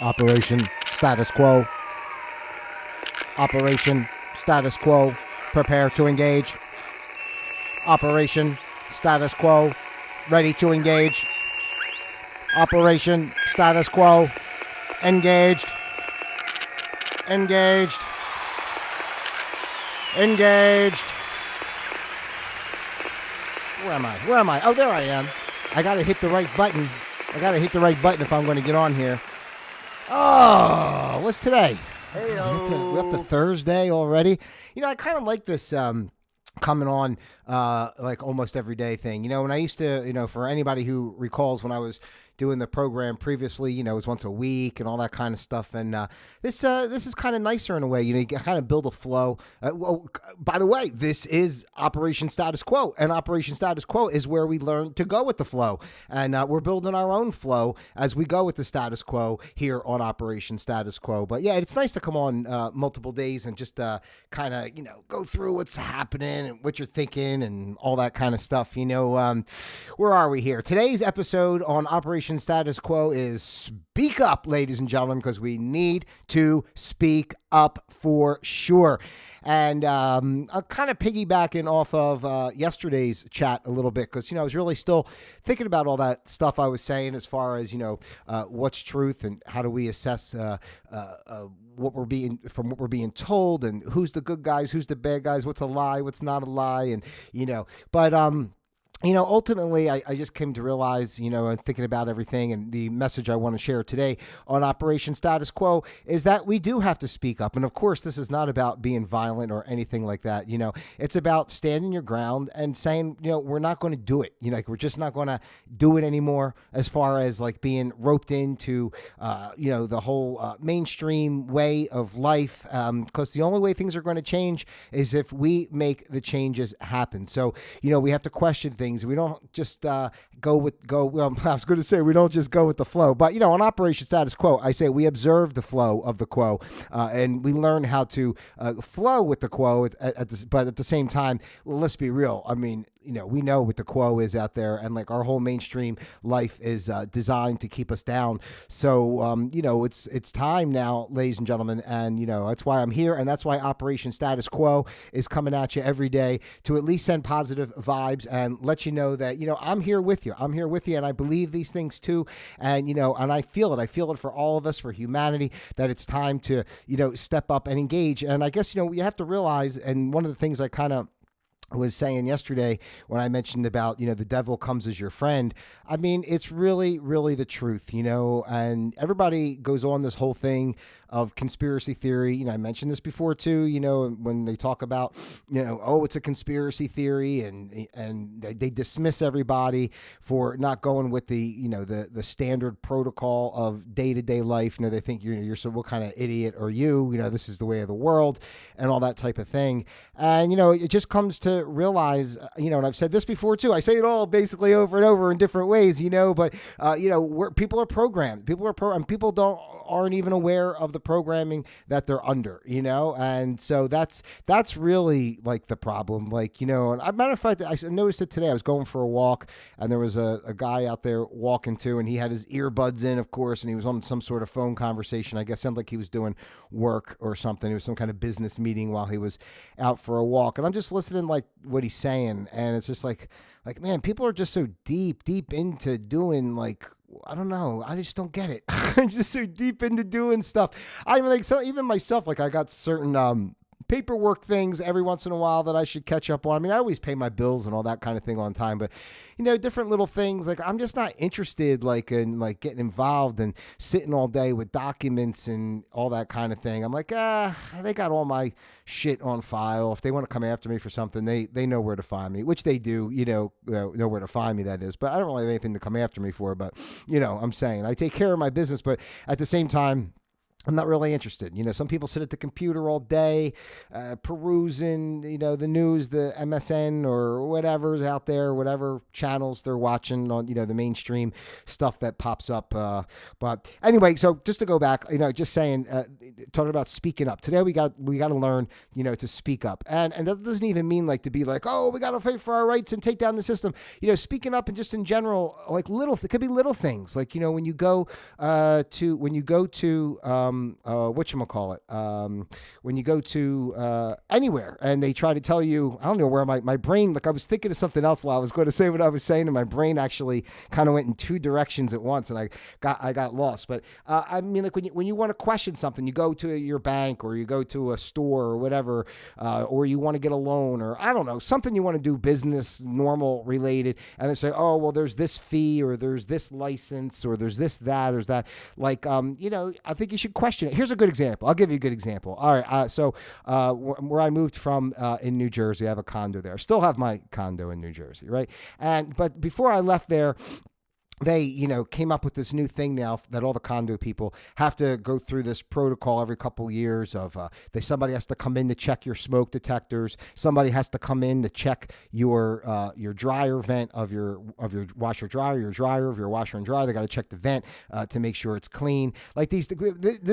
Operation Status Quo. Operation Status Quo. Prepare to engage. Operation Status Quo. Ready to engage. Operation Status Quo. Engaged. Engaged. Engaged. Where am I? Where am I? Oh, there I am. I gotta hit the right button. I gotta hit the right button if I'm going to get on here. Oh, what's today? Hey-o. We're up to Thursday already. You know, I kind of like this coming on like almost every day thing. You know, when I used to, you know, for anybody who recalls when I was doing the program previously, you know, it was once a week and all that kind of stuff. And this is kind of nicer in a way. You know, you kind of build a flow. Well, by the way, this is Operation Status Quo, and Operation Status Quo is where we learn to go with the flow. And we're building our own flow as we go with the status quo here on Operation Status Quo. But yeah, it's nice to come on multiple days and just kind of, you know, go through what's happening and what you're thinking and all that kind of stuff. You know, where are we here? Today's episode on Operation Status Quo is speak up, ladies and gentlemen, because we need to speak up for sure. And I'm kind of piggybacking off of yesterday's chat a little bit because, you know, I was really still thinking about all that stuff I was saying as far as, you know, what's truth and how do we assess what we're being told and who's the good guys, who's the bad guys, what's a lie, what's not a lie. And, you know, but you know, ultimately, I just came to realize, you know, and thinking about everything and the message I want to share today on Operation Status Quo is that we do have to speak up. And of course, this is not about being violent or anything like that. You know, it's about standing your ground and saying, you know, we're not going to do it. You know, like we're just not going to do it anymore as far as like being roped into, you know, the whole mainstream way of life. Because the only way things are going to change is if we make the changes happen. So, you know, we have to question things. We don't just well, I was going to say we don't just go with the flow, but you know, on Operation Status Quo, I say we observe the flow of the quo, and we learn how to flow with the quo. But at the same time, let's be real. I mean, you know, we know what the quo is out there, and like our whole mainstream life is designed to keep us down. So, you know, it's time now, ladies and gentlemen, and you know that's why I'm here, and that's why Operation Status Quo is coming at you every day to at least send positive vibes and let you know that, you know, I'm here with you. I'm here with you, and I believe these things too. And, you know, and I feel it. I feel it for all of us, for humanity, that it's time to, you know, step up and engage. And I guess, you know, you have to realize, and one of the things I kind of was saying yesterday when I mentioned about, you know, the devil comes as your friend. I mean, it's really, really the truth, you know, and everybody goes on this whole thing of conspiracy theory. You know, I mentioned this before too, you know, when they talk about, you know, oh, it's a conspiracy theory and they dismiss everybody for not going with the, you know, the standard protocol of day-to-day life. You know, they think you're so what kind of idiot are you? You know, this is the way of the world and all that type of thing. And, you know, it just comes to realize, you know, and I've said this before too, I say it all basically over and over in different ways, you know, but, you know, people are programmed. People aren't even aware of the programming that they're under, you know? And so that's really like the problem. Like, you know, and as a matter of fact, I noticed it today. I was going for a walk and there was a guy out there walking too, and he had his earbuds in, of course, and he was on some sort of phone conversation. I guess sounded like he was doing work or something. It was some kind of business meeting while he was out for a walk. And I'm just listening like what he's saying. And it's just like, man, people are just so deep into doing like, I don't know. I just don't get it. I'm just so deep into doing stuff. I mean, like, so even myself, like I got certain paperwork things every once in a while that I should catch up on. I mean, I always pay my bills and all that kind of thing on time, but you know, different little things. Like I'm just not interested like in like getting involved and sitting all day with documents and all that kind of thing. I'm like, they got all my shit on file. If they want to come after me for something, they know where to find me, which they do, you know where to find me, that is. But I don't really have anything to come after me for. But, you know, I'm saying I take care of my business, but at the same time, I'm not really interested. Some people sit at the computer all day, perusing, the news, the MSN or whatever's out there, whatever channels they're watching on, the mainstream stuff that pops up. But anyway, so just to go back, just saying, talking about speaking up. Today we got to learn, to speak up, and that doesn't even mean like to be like, oh, we got to fight for our rights and take down the system. Speaking up and just in general, like it could be little things, like when you go to when you go to anywhere and they try to tell you, I don't know where my brain, like I was thinking of something else while I was going to say what I was saying, and my brain actually kind of went in two directions at once, and I got lost. But I mean, like when you want to question something, you go to your bank or you go to a store or whatever, or you want to get a loan, or I don't know, something you want to do business, normal related, and they say, oh, well, there's this fee or there's this license or there's this, that, or that. Like, I think you should question it. Here's a good example. I'll give you a good example. All right. So where I moved from in New Jersey, I have a condo there. Still have my condo in New Jersey, right? But before I left there, they, came up with this new thing now that all the condo people have to go through this protocol every couple of years of somebody has to come in to check your smoke detectors. Somebody has to come in to check your dryer vent of your washer dryer, your dryer of your washer and dryer. They got to check the vent to make sure it's clean. Like this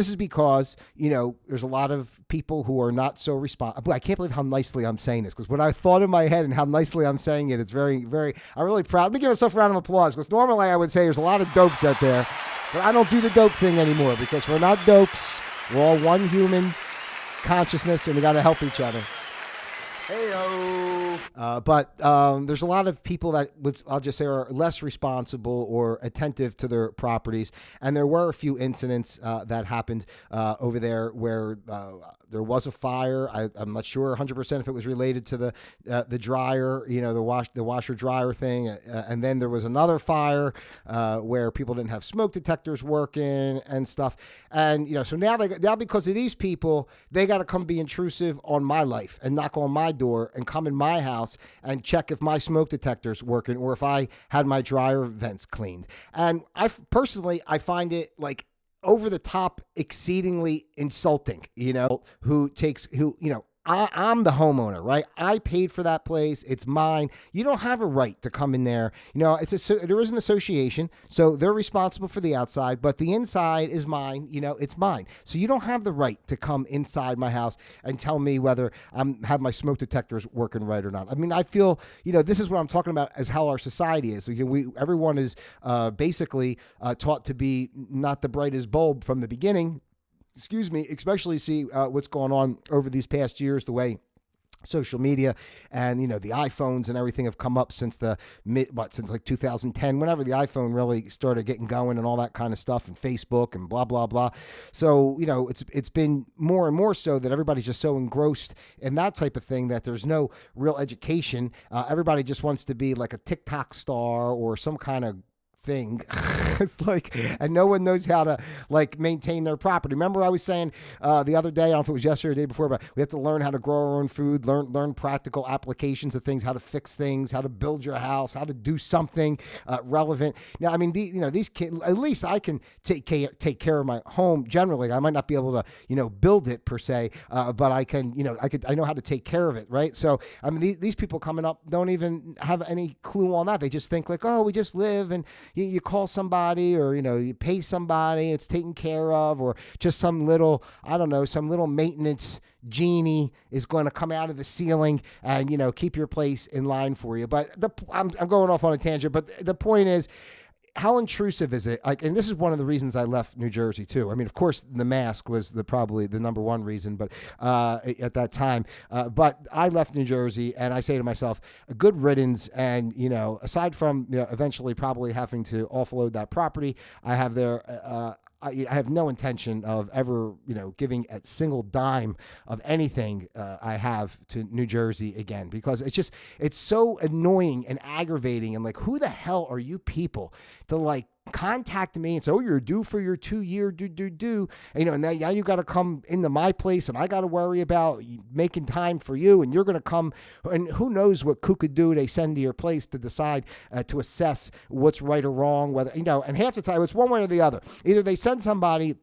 is because, there's a lot of people who are not so responsible. I can't believe how nicely I'm saying this, because when I thought in my head and how nicely I'm saying it, it's very, very, I'm really proud. Let me give myself a round of applause, because normally I would say there's a lot of dopes out there, but I don't do the dope thing anymore, because we're not dopes. We're all one human consciousness, and we got to help each other. Hey-o. But there's a lot of people that I'll just say are less responsible or attentive to their properties, and there were a few incidents that happened over there where there was a fire. I'm not sure 100% if it was related to the dryer, the washer dryer thing, and then there was another fire where people didn't have smoke detectors working and stuff, and so now because of these people, they got to come be intrusive on my life and knock on my door and come in my house and check if my smoke detector's working or if I had my dryer vents cleaned. And I find it like over the top, exceedingly insulting, I'm the homeowner, right? I paid for that place. It's mine. You don't have a right to come in there. There is an association, so they're responsible for the outside, but the inside is mine. It's mine. So you don't have the right to come inside my house and tell me whether have my smoke detectors working right or not. I mean, I feel, this is what I'm talking about as how our society is. Everyone is basically taught to be not the brightest bulb from the beginning. Especially see what's going on over these past years, the way social media and, the iPhones and everything have come up since since like 2010, whenever the iPhone really started getting going and all that kind of stuff, and Facebook and blah, blah, blah. So, it's been more and more so that everybody's just so engrossed in that type of thing that there's no real education. Everybody just wants to be like a TikTok star or some kind of thing. It's like, and no one knows how to like maintain their property. Remember I was saying the other day, I don't know if it was yesterday or the day before, but we have to learn how to grow our own food, learn practical applications of things, how to fix things, how to build your house, how to do something relevant. Now, I mean, these kids, at least I can take care of my home generally. I might not be able to, build it per se, but I can, I know how to take care of it, right? So, I mean, these people coming up don't even have any clue on that. They just think like, oh, we just live and you call somebody, or you pay somebody, it's taken care of, or just some little maintenance genie is going to come out of the ceiling and keep your place in line for you. But I'm going off on a tangent, but the point is, how intrusive is it? Like, and this is one of the reasons I left New Jersey too. I mean, of course, the mask was probably the number one reason, but at that time. But I left New Jersey, and I say to myself, a good riddance. And aside from eventually probably having to offload that property I have there. I have no intention of ever, giving a single dime of anything I have to New Jersey again, because it's so annoying and aggravating. And like, who the hell are you people to like contact me and say, oh, you're due for your 2-year do. And now you got to come into my place, and I got to worry about making time for you, and you're going to come, and who knows what kookadoo they send to your place to decide to assess what's right or wrong, whether, and half the time it's one way or the other. Either they send somebody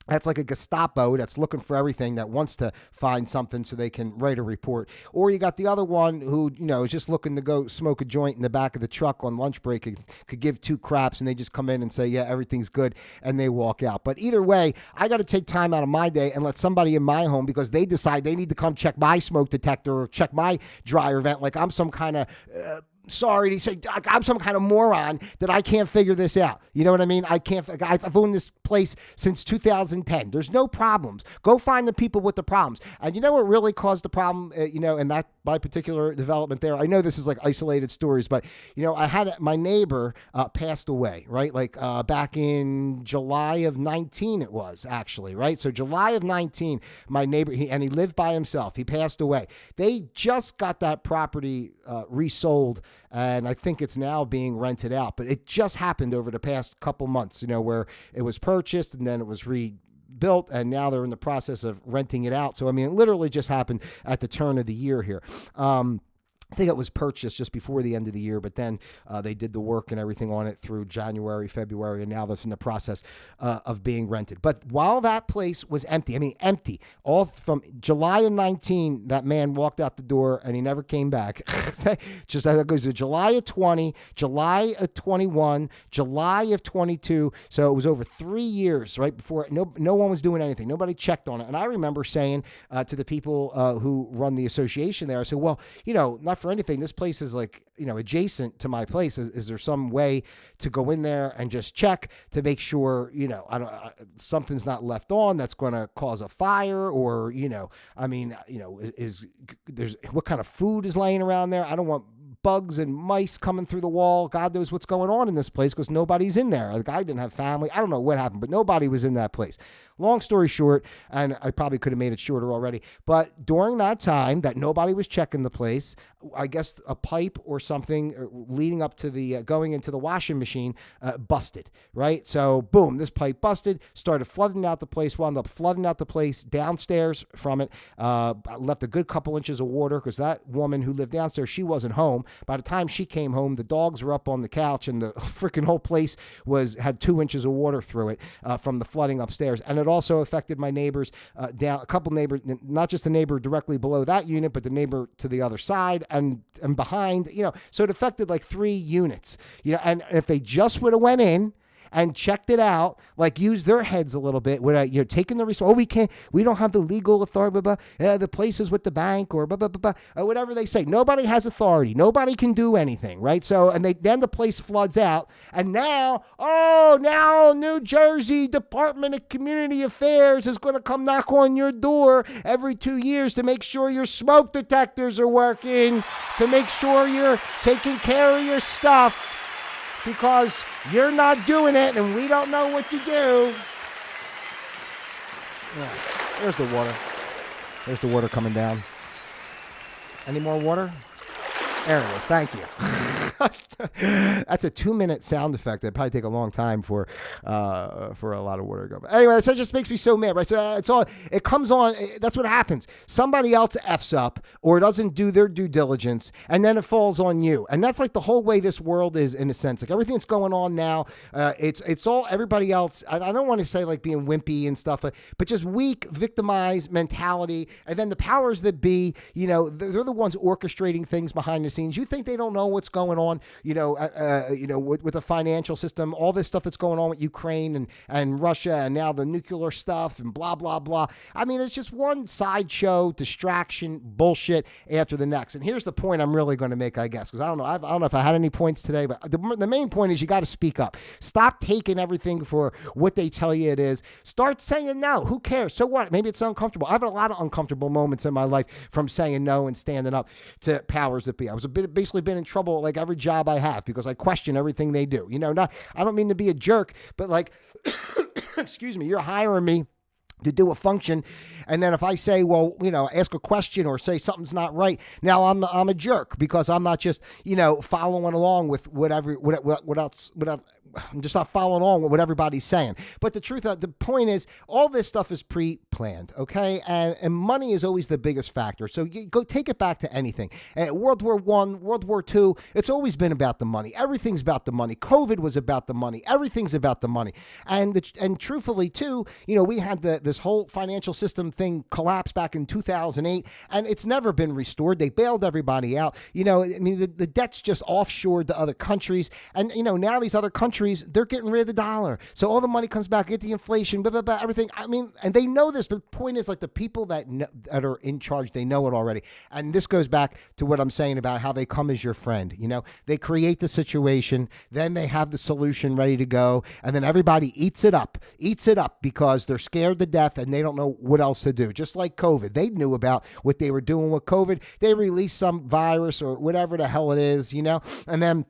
That's like a Gestapo that's looking for everything, that wants to find something so they can write a report. Or you got the other one who, is just looking to go smoke a joint in the back of the truck on lunch break and could give two craps, and they just come in and say, yeah, everything's good, and they walk out. But either way, I got to take time out of my day and let somebody in my home, because they decide they need to come check my smoke detector or check my dryer vent like I'm some kind of... sorry to say, I'm some kind of moron that I can't figure this out. You know what I mean? I've owned this place since 2010. There's no problems. Go find the people with the problems. And you know what really caused the problem, in that my particular development there? I know this is like isolated stories, but, I had my neighbor passed away, right? Like back in July of 19, it was actually, right? So July of 19, my neighbor, he lived by himself. He passed away. They just got that property resold, and I think it's now being rented out. But it just happened over the past couple months, where it was purchased and then it was rebuilt, and now they're in the process of renting it out. So, I mean, it literally just happened at the turn of the year here. I think it was purchased just before the end of the year, but then they did the work and everything on it through January, February, and now that's in the process of being rented. But while that place was empty, all from July of 19, that man walked out the door and he never came back. Just that goes to July of 20, July of 21, July of 22. So it was over 3 years, right, before no one was doing anything. Nobody checked on it. And I remember saying to the people who run the association there, I said, well, not for anything, this place is like, adjacent to my place. Is there some way to go in there and just check to make sure, something's not left on that's going to cause a fire, or, is there's what kind of food is laying around there? I don't want bugs and mice coming through the wall. God knows what's going on in this place, because nobody's in there. The guy didn't have family. I don't know what happened, but nobody was in that place. Long story short, and I probably could have made it shorter already, but during that time that nobody was checking the place, I guess a pipe or something leading up to the going into the washing machine busted, right? So boom, this pipe busted, started flooding out the place, wound up flooding out the place downstairs from it, left a good couple inches of water, because that woman who lived downstairs, she wasn't home. By the time she came home, the dogs were up on the couch, and the freaking whole place had 2 inches of water through it from the flooding upstairs. And it also affected my neighbors down, a couple neighbors, not just the neighbor directly below that unit, but the neighbor to the other side and behind, so it affected like 3 units, and if they just would have went in and checked it out, like used their heads a little bit, taking the responsibility. We don't have the legal authority, the place is with the bank, or whatever they say. Nobody has authority. Nobody can do anything, right? So, and then the place floods out, and now New Jersey Department of Community Affairs is going to come knock on your door every 2 years to make sure your smoke detectors are working, to make sure you're taking care of your stuff, because you're not doing it and we don't know what to do. Yeah, there's the water. There's the water coming down. Any more water? There it is. Thank you. That's a 2-minute sound effect. That'd probably take a long time for a lot of water to go. But anyway, that just makes me so mad, right? So it comes on. That's what happens. Somebody else F's up or doesn't do their due diligence, and then it falls on you. And that's like the whole way this world is, in a sense. Like everything that's going on now, it's all everybody else. I don't want to say like being wimpy and stuff, but just weak, victimized mentality. And then the powers that be, they're the ones orchestrating things behind the scenes. You think they don't know what's going on? With the financial system, all this stuff that's going on with Ukraine and Russia, and now the nuclear stuff and blah, blah, blah. I mean, it's just one sideshow, distraction, bullshit after the next. And here's the point I'm really going to make, I guess, because I don't know if I had any points today, but the main point is you got to speak up. Stop taking everything for what they tell you it is. Start saying no. Who cares? So what? Maybe it's uncomfortable. I've had a lot of uncomfortable moments in my life from saying no and standing up to powers that be. I was basically been in trouble like every job I have, because I question everything they do. I don't mean to be a jerk, but like, excuse me, you're hiring me to do a function, and then if I say, well, ask a question or say something's not right, now I'm a jerk, because I'm not just following along with what I'm just not following on with what everybody's saying. But the point is, all this stuff is pre-planned, okay? And money is always the biggest factor. So you go take it back to anything. World War I, World War II, it's always been about the money. Everything's about the money. COVID was about the money. Everything's about the money. And truthfully, too, we had this whole financial system thing collapse back in 2008, and it's never been restored. They bailed everybody out. The debt's just offshored to other countries. And, now these other countries, they're getting rid of the dollar. So all the money comes back, get the inflation, blah, blah, blah, everything. And they know this, but the point is, like, the people that are in charge, they know it already. And this goes back to what I'm saying about how they come as your friend. They create the situation, then they have the solution ready to go, and then everybody eats it up because they're scared to death and they don't know what else to do. Just like COVID. They knew about what they were doing with COVID. They released some virus or whatever the hell it is, and then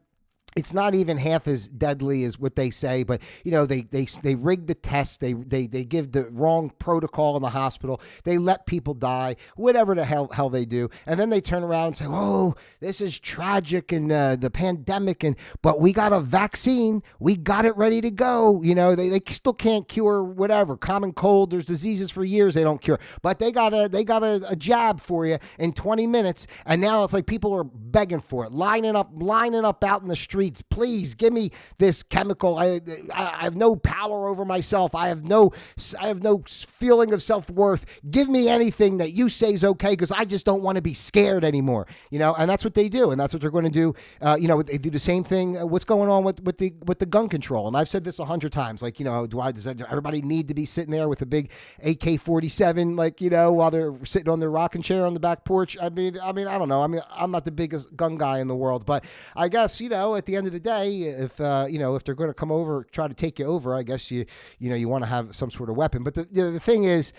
it's not even half as deadly as what they say, but they rig the tests. They give the wrong protocol in the hospital. They let people die, whatever the hell they do, and then they turn around and say, "Oh, this is tragic and the pandemic, but we got a vaccine. We got it ready to go." They still can't cure whatever common cold. There's diseases for years they don't cure, but they got a jab for you in 20 minutes, and now it's like people are begging for it, lining up out in the streets. Please give me this chemical. I have no power over myself. I have no feeling of self-worth. Give me anything that you say is okay, because I just don't want to be scared anymore. And that's what they do, and that's what they're going to do. They do the same thing. What's going on with the gun control? And I've said this 100 times. Like, does everybody need to be sitting there with a big AK-47, while they're sitting on their rocking chair on the back porch? I mean, I don't know. I'm not the biggest gun guy in the world, but I guess at the end of the day, if they're going to come over, try to take you over, I guess you want to have some sort of weapon. But the thing is,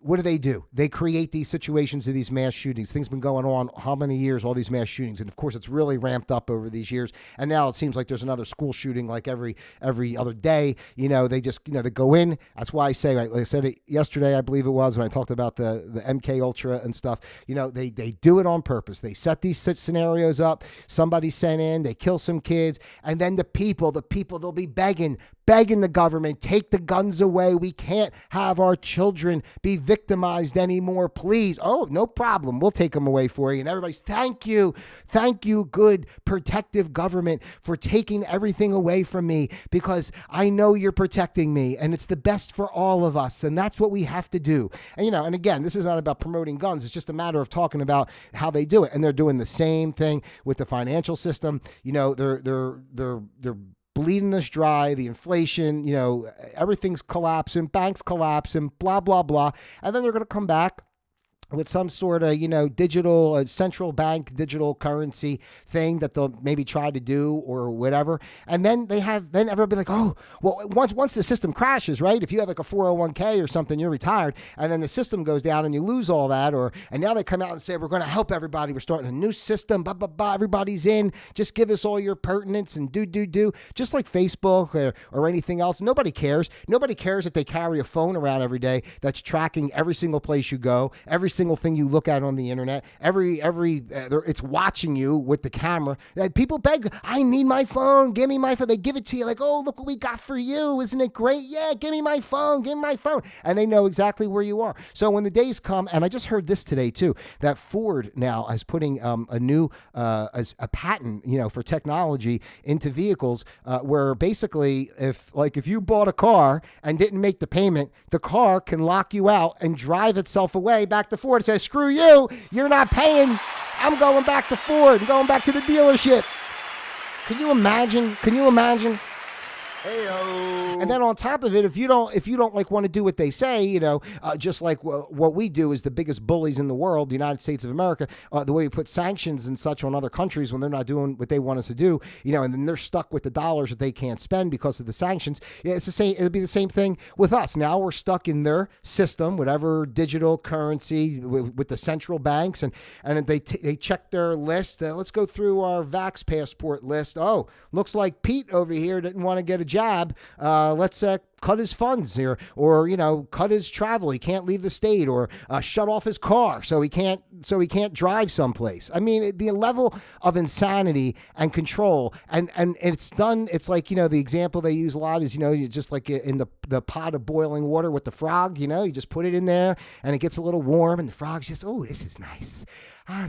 what do? They create these situations of these mass shootings. Things been going on how many years, all these mass shootings. And of course, it's really ramped up over these years. And now it seems like there's another school shooting like every other day. They just, they go in. That's why I say, like I said it yesterday, I believe it was, when I talked about the MK Ultra and stuff, they do it on purpose. They set these scenarios up. Somebody sent in, they kill some kids. And then the people, they'll be begging the government, take the guns away. We can't have our children be victimized anymore, please. Oh, no problem. We'll take them away for you. And everybody's, thank you, good, protective government, for taking everything away from me, because I know you're protecting me, and it's the best for all of us, and that's what we have to do. And, and again, this is not about promoting guns. It's just a matter of talking about how they do it. And they're doing the same thing with the financial system. They're bleeding us dry, the inflation, everything's collapsing, banks collapsing, blah, blah, blah. And then they're going to come back with some sort of, digital central bank, digital currency thing that they'll maybe try to do or whatever. And then everybody be like, oh, well, once the system crashes, right? If you have like a 401k or something, you're retired, and then the system goes down and you lose all that, and now they come out and say, we're going to help everybody. We're starting a new system, blah, blah, blah. Everybody's in. Just give us all your pertinence and do. Just like Facebook or anything else. Nobody cares. Nobody cares that they carry a phone around every day that's tracking every single place you go, every single thing you look at on the internet, it's watching you with the camera. People beg, I need my phone, give me my phone. They give it to you like, oh, look what we got for you, isn't it great? Yeah, give me my phone, and they know exactly where you are. So when the days come, and I just heard this today too, that Ford now is putting a new a patent, for technology into vehicles, where basically if you bought a car and didn't make the payment, the car can lock you out and drive itself away back to Ford. It says, screw you, you're not paying. I'm going back to Ford. I'm going back to the dealership. Can you imagine? Hey-o. And then on top of it, if you don't like want to do what they say, just like what we do is the biggest bullies in the world, the United States of America, the way we put sanctions and such on other countries when they're not doing what they want us to do, and then they're stuck with the dollars that they can't spend because of the sanctions. It's the same. It'll be the same thing with us. Now we're stuck in their system, whatever digital currency with the central banks, and they check their list. Let's go through our Vax passport list. Oh, looks like Pete over here didn't want to get a jab, let's cut his funds here, or cut his travel. He can't leave the state, or shut off his car so he can't drive someplace. I mean, the level of insanity and control, and it's done. It's like the example they use a lot is you just like in the pot of boiling water with the frog. You just put it in there and it gets a little warm, and the frog's just, oh, this is nice.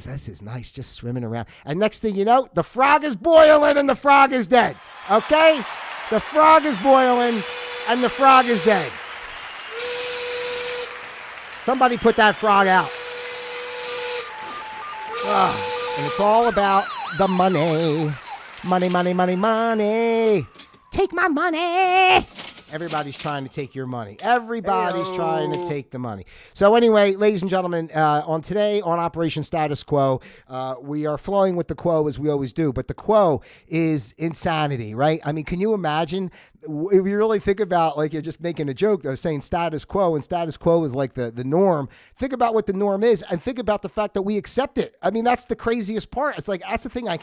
This is nice, just swimming around. And next thing you know, the frog is boiling and the frog is dead. Okay, the frog is boiling. And the frog is dead. Somebody put that frog out. And it's all about the money. Money, money, money, money. Take my money. Everybody's trying to take your money. Everybody's trying to take the money. So anyway, ladies and gentlemen, on today on Operation Status Quo, we are flowing with the quo as we always do. But the quo is insanity, right? I mean, can you imagine? If you really think about, like, you're just making a joke, though, saying status quo, and status quo is like the norm. Think about what the norm is, and think about the fact that we accept it. I mean, that's the craziest part. It's like, that's the thing I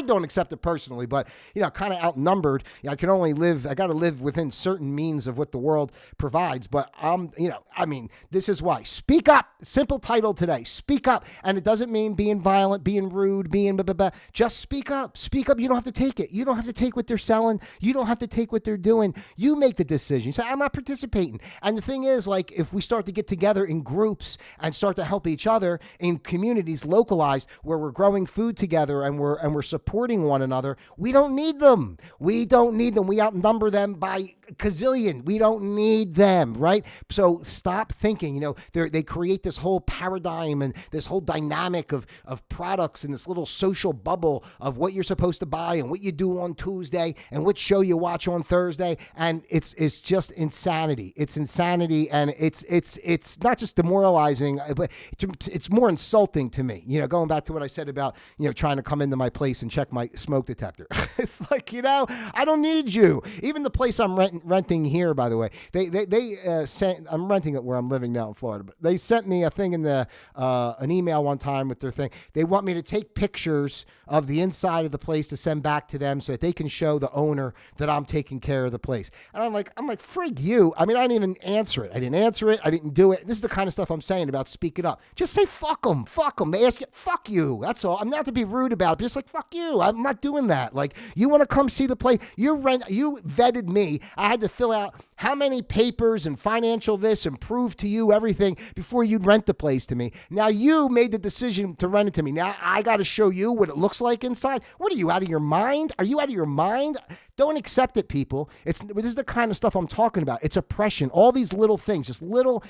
don't accept it personally, but, kind of outnumbered. I can only I got to live within certain means of what the world provides. But, this is why. Speak up. Simple title today. Speak up. And it doesn't mean being violent, being rude, being blah, blah, blah. Just speak up. Speak up. You don't have to take it. You don't have to take what they're selling. You don't have to take what they're doing. You make the decision. You say, I'm not participating. And the thing is, like, if we start to get together in groups and start to help each other in communities localized where we're growing food together and we're supporting one another, we don't need them. We don't need them. We outnumber them by gazillion. We don't need them, right? So stop thinking, they create this whole paradigm and this whole dynamic of products and this little social bubble of what you're supposed to buy and what you do on Tuesday and what show you watch on Thursday. And it's just insanity. It's insanity. And it's not just demoralizing, but it's more insulting to me, going back to what I said about, trying to come into my place and check my smoke detector. It's like, I don't need you. Even the place I'm renting here, by the way, they sent, I'm renting it where I'm living now in Florida, but they sent me a thing in an email one time with their thing. They want me to take pictures of the inside of the place to send back to them so that they can show the owner that I'm taking care of the place. And I'm like, frig you. I mean, I didn't even answer it. I didn't answer it. I didn't do it. This is the kind of stuff I'm saying about speaking up. Just say, fuck them. Fuck them. They ask you, fuck you. That's all. I'm not to be rude about it. Just like, fuck you. I'm not doing that. Like, you want to come see the place? You vetted me. I had to fill out how many papers and financial this and prove to you everything before you'd rent the place to me. Now you made the decision to rent it to me. Now I got to show you what it looks like inside. What are you, out of your mind? Are you out of your mind? Don't accept it, people. This is the kind of stuff I'm talking about. It's oppression. All these little things, it's little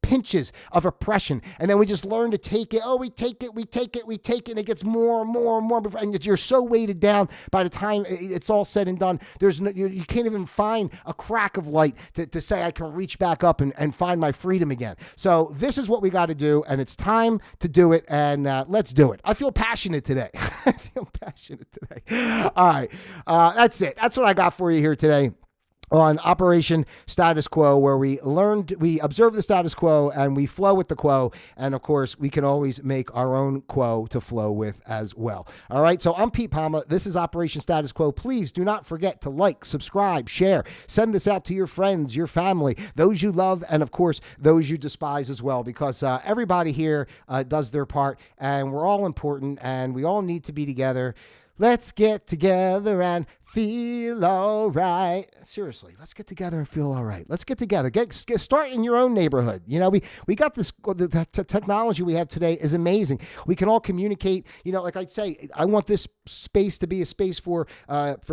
pinches of oppression. And then we just learn to take it. Oh, we take it, and it gets more and more and more. And you're so weighted down by the time it's all said and done. You can't even find a crack of light to say I can reach back up and find my freedom again. So this is what we got to do, and it's time to do it, and let's do it. I feel passionate today. All right. That's it. That's what I got for you here today on Operation Status Quo, where we observe the status quo and we flow with the quo. And of course, we can always make our own quo to flow with as well. All right. So I'm Pete Palma. This is Operation Status Quo. Please do not forget to like, subscribe, share, send this out to your friends, your family, those you love, and of course, those you despise as well, because everybody here does their part, and we're all important, and we all need to be together. Let's get together and feel all right. Seriously, let's get together and feel all right. Let's get together. Start in your own neighborhood. We got this. The technology we have today is amazing. We can all communicate. Like I'd say, I want this space to be a space for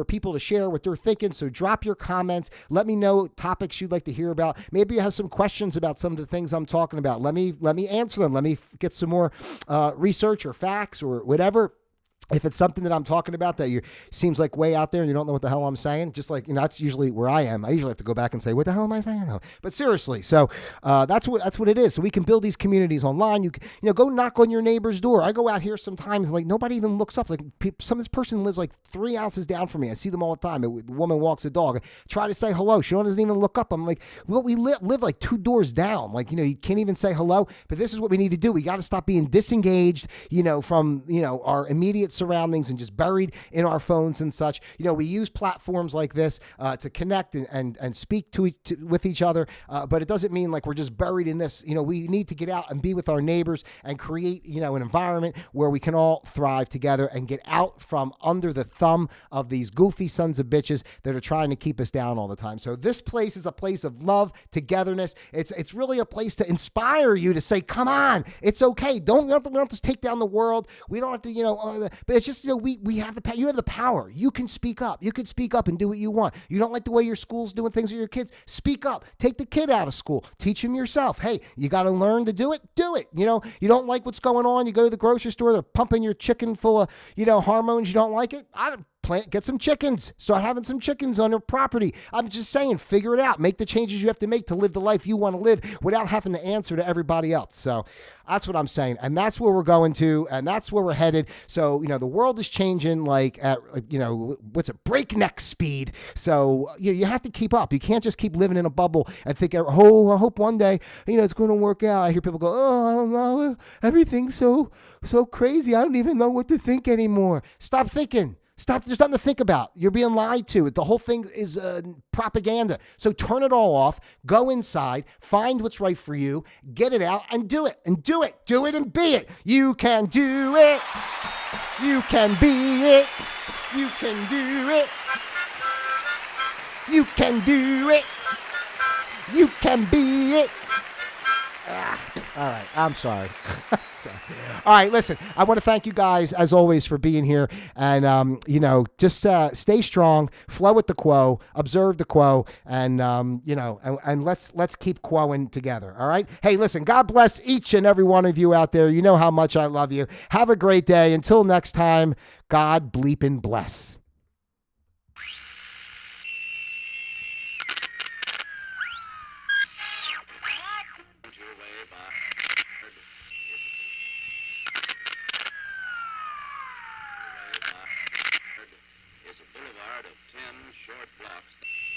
people to share what they're thinking. So drop your comments. Let me know topics you'd like to hear about. Maybe you have some questions about some of the things I'm talking about. Let me answer them. Let me get some more research or facts or whatever. If it's something that I'm talking about that seems like way out there and you don't know what the hell I'm saying, just like, that's usually where I am. I usually have to go back and say, what the hell am I saying? No. But seriously, so that's what it is. So we can build these communities online. You go knock on your neighbor's door. I go out here sometimes and like nobody even looks up. Like this person lives like 3 houses down from me. I see them all the time. The woman walks a dog. I try to say hello. She doesn't even look up. I'm like, well, we live like 2 doors down. Like, you can't even say hello. But this is what we need to do. We got to stop being disengaged, from, our immediate surroundings and just buried in our phones and such. You know, we use platforms like this to connect and speak with each other, but it doesn't mean like we're just buried in this. You know, we need to get out and be with our neighbors and create, you know, an environment where we can all thrive together and get out from under the thumb of these goofy sons of bitches that are trying to keep us down all the time. So this place is a place of love, togetherness. It's really a place to inspire you to say, come on, it's okay. We don't have to take down the world. We don't have to, you know, but it's just, you know, we have the power. You have the power. You can speak up. You can speak up and do what you want. You don't like the way your school's doing things with your kids? Speak up. Take the kid out of school. Teach him yourself. Hey, you got to learn to do it. Do it. You know, you don't like what's going on. You go to the grocery store. They're pumping your chicken full of, you know, hormones. You don't like it. Get some chickens. Start having some chickens on your property. I'm just saying, figure it out. Make the changes you have to make to live the life you want to live without having to answer to everybody else. So that's what I'm saying. And that's where we're going to, and that's where we're headed. So, you know, the world is changing like at, you know, breakneck speed. So you have to keep up. You can't just keep living in a bubble and think, oh, I hope one day, you know, it's going to work out. I hear people go, oh, I don't know. Everything's so crazy. I don't even know what to think anymore. Stop thinking. Stop. There's nothing to think about. You're being lied to. The whole thing is propaganda. So turn it all off. Go inside. Find what's right for you. Get it out and do it. And do it. Do it and be it. You can do it. You can be it. You can do it. You can do it. You can be it. All right. I'm sorry. All right. Listen, I want to thank you guys, as always, for being here. And, you know, just stay strong, flow with the quo, observe the quo, and, you know, and let's keep quoing together. All right. Hey, listen, God bless each and every one of you out there. You know how much I love you. Have a great day. Until next time, God bleeping bless. Boulevard of 10 short blocks.